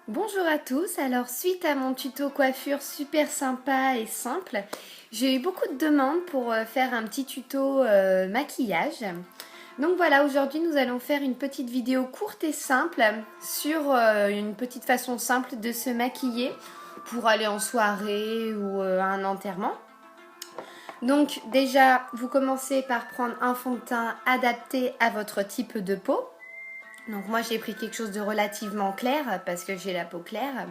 Bonjour à tous, alors suite à mon tuto coiffure super sympa et simple, j'ai eu beaucoup de demandes pour faire un petit tuto maquillage. Donc voilà, aujourd'hui nous allons faire une petite vidéo courte et simple sur une petite façon simple de se maquiller pour aller en soirée ou à un enterrement. Donc déjà, vous commencez par prendre un fond de teint adapté à votre type de peau. Donc moi j'ai pris quelque chose de relativement clair parce que j'ai la peau claire.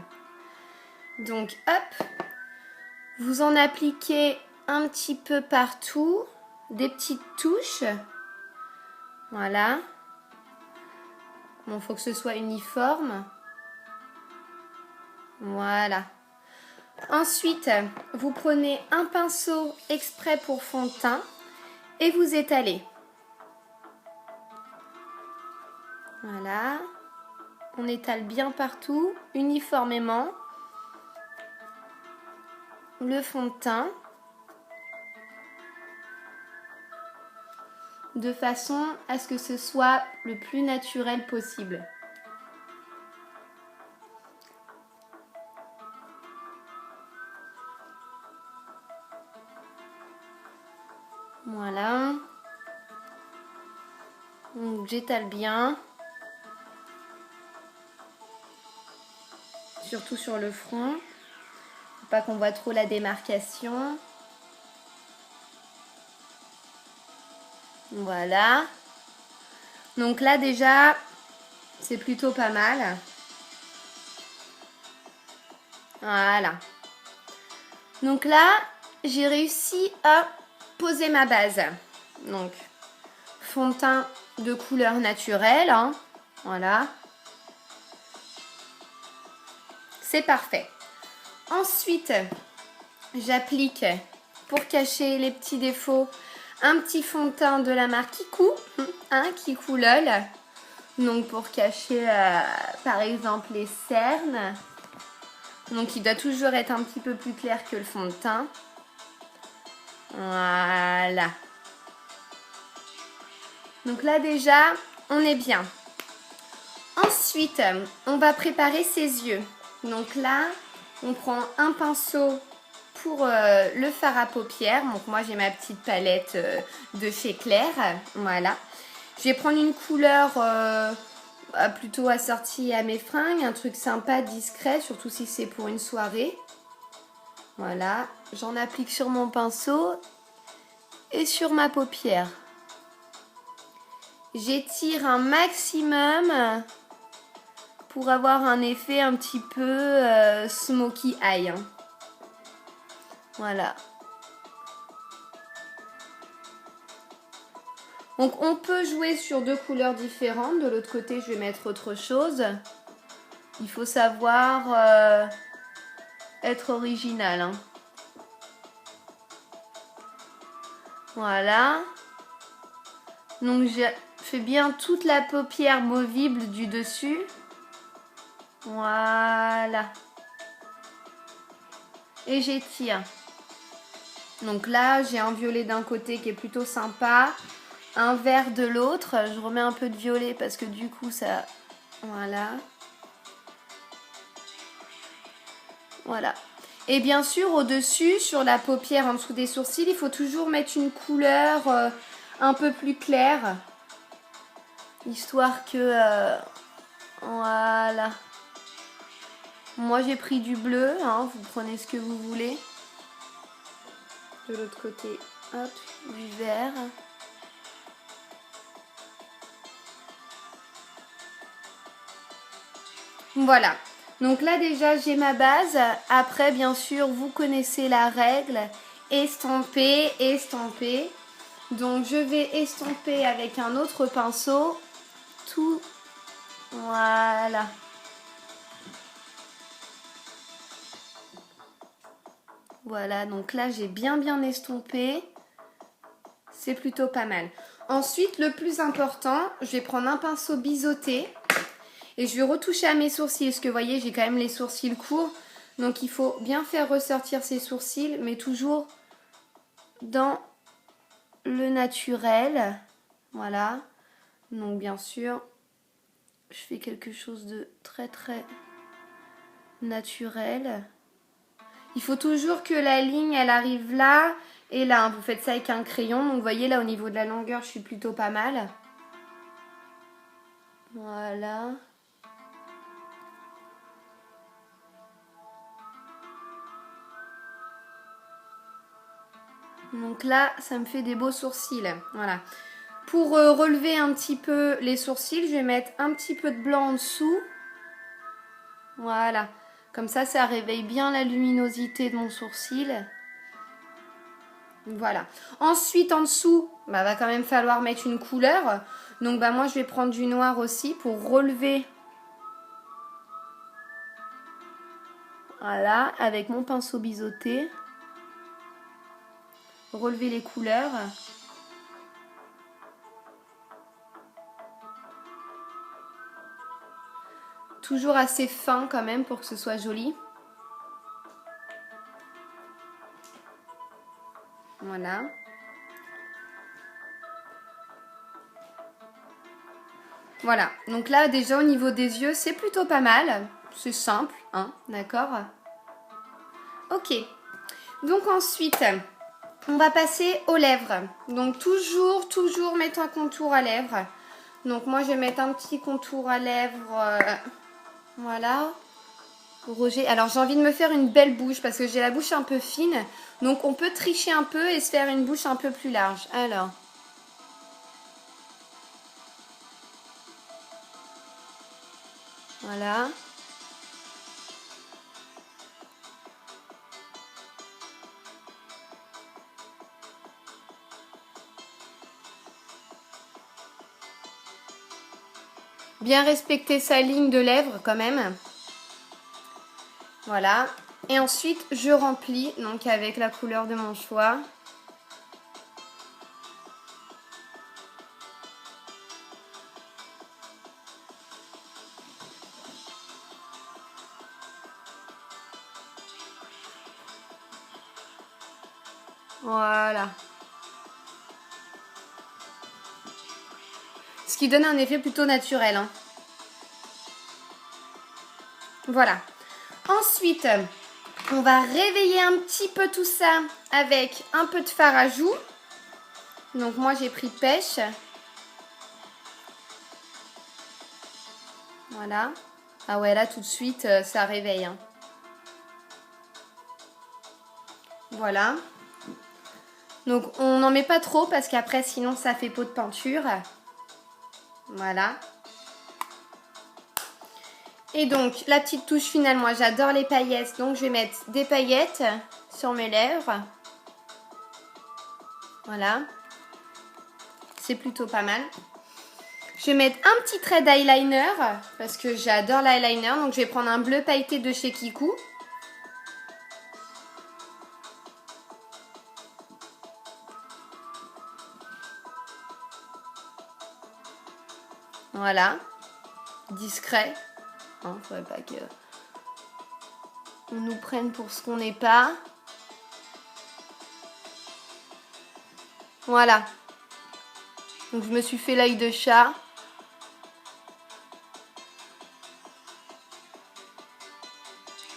Donc hop, vous en appliquez un petit peu partout, des petites touches. Voilà. Bon, faut que ce soit uniforme. Voilà. Ensuite, vous prenez un pinceau exprès pour fond de teint et vous étalez. Voilà. On étale bien partout, uniformément, le fond de teint, de façon à ce que ce soit le plus naturel possible. Voilà. Donc j'étale bien. Surtout sur le front. Faut pas qu'on voit trop la démarcation. Voilà. Donc là déjà, c'est plutôt pas mal. Voilà. Donc là, j'ai réussi à poser ma base. Donc, fond de teint de couleur naturelle. Hein. Voilà. C'est parfait. Ensuite, j'applique, pour cacher les petits défauts, un petit fond de teint de la marque Kikou, hein, Kikou LOL. Donc pour cacher par exemple les cernes. Donc il doit toujours être un petit peu plus clair que le fond de teint. Voilà. Donc là déjà, on est bien. Ensuite, on va préparer ses yeux. Donc là, on prend un pinceau pour le fard à paupières. Donc moi j'ai ma petite palette de chez Claire. Voilà. Je vais prendre une couleur plutôt assortie à mes fringues. Un truc sympa, discret, surtout si c'est pour une soirée. Voilà. J'en applique sur mon pinceau et sur ma paupière. J'étire un maximum pour avoir un effet un petit peu smoky eye. Hein. Voilà. Donc on peut jouer sur deux couleurs différentes. De l'autre côté, je vais mettre autre chose. Il faut savoir être original. Hein. Voilà. Donc je fais bien toute la paupière movible du dessus. Voilà. Et j'étire. Donc là, j'ai un violet d'un côté qui est plutôt sympa. Un vert de l'autre. Je remets un peu de violet parce que du coup, ça... Voilà. Voilà. Et bien sûr, au-dessus, sur la paupière en dessous des sourcils, il faut toujours mettre une couleur un peu plus claire. Histoire que... voilà. Moi, j'ai pris du bleu. Hein, vous prenez ce que vous voulez. De l'autre côté, hop, du vert. Voilà. Donc là déjà j'ai ma base. Après bien sûr vous connaissez la règle. Estomper, estomper. Donc je vais estomper avec un autre pinceau. Tout. Voilà. Voilà, donc là j'ai bien estompé. C'est plutôt pas mal. Ensuite, le plus important, je vais prendre un pinceau biseauté. Et je vais retoucher à mes sourcils, parce que vous voyez, j'ai quand même les sourcils courts. Donc il faut bien faire ressortir ses sourcils, mais toujours dans le naturel. Voilà. Donc bien sûr, je fais quelque chose de très naturel. Il faut toujours que la ligne, elle arrive là et là. Vous faites ça avec un crayon. Donc, vous voyez, là, au niveau de la longueur, je suis plutôt pas mal. Voilà. Donc là, ça me fait des beaux sourcils. Voilà. Pour relever un petit peu les sourcils, je vais mettre un petit peu de blanc en dessous. Voilà. Comme ça réveille bien la luminosité de mon sourcil. Voilà. Ensuite, en dessous, va quand même falloir mettre une couleur. Donc, moi, je vais prendre du noir aussi pour relever. Voilà, avec mon pinceau biseauté. Relever les couleurs. Toujours assez fin quand même pour que ce soit joli. Voilà. Voilà. Donc là, déjà au niveau des yeux, c'est plutôt pas mal. C'est simple, hein, d'accord? Ok. Donc ensuite, on va passer aux lèvres. Donc toujours mettre un contour à lèvres. Donc moi, je vais mettre un petit contour à lèvres. Voilà. Roger. Alors j'ai envie de me faire une belle bouche parce que j'ai la bouche un peu fine. Donc on peut tricher un peu et se faire une bouche un peu plus large. Alors. Voilà. Bien respecter sa ligne de lèvres quand même. Voilà. Et ensuite, je remplis donc avec la couleur de mon choix. Voilà. Ce qui donne un effet plutôt naturel. Hein. Voilà. Ensuite, on va réveiller un petit peu tout ça avec un peu de fard à joues. Donc moi, j'ai pris Pêche. Voilà. Ah ouais, là, tout de suite, ça réveille. Hein. Voilà. Donc, on n'en met pas trop parce qu'après, sinon, ça fait peau de peinture. Voilà. Et donc, la petite touche finale, moi, j'adore les paillettes. Donc, je vais mettre des paillettes sur mes lèvres. Voilà. C'est plutôt pas mal. Je vais mettre un petit trait d'eyeliner parce que j'adore l'eyeliner. Donc, je vais prendre un bleu pailleté de chez Kikou. Voilà. Discret. Hein, faudrait pas que on nous prenne pour ce qu'on n'est pas. Voilà. Donc, je me suis fait l'œil de chat.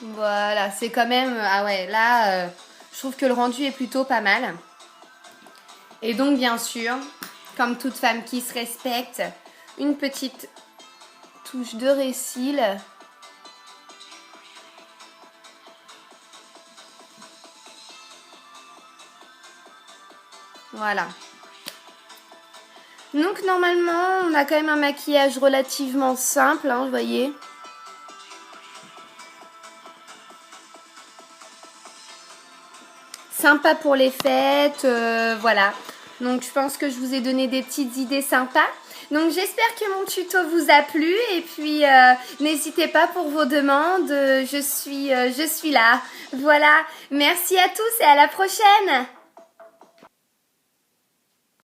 Voilà, c'est quand même... Ah ouais, là, je trouve que le rendu est plutôt pas mal. Et donc, bien sûr, comme toute femme qui se respecte, une petite touche de récil. Voilà. Donc, normalement, on a quand même un maquillage relativement simple, hein, vous voyez. Sympa pour les fêtes, voilà. Donc, je pense que je vous ai donné des petites idées sympas. Donc, j'espère que mon tuto vous a plu. Et puis, n'hésitez pas pour vos demandes. Je suis là. Voilà. Merci à tous et à la prochaine.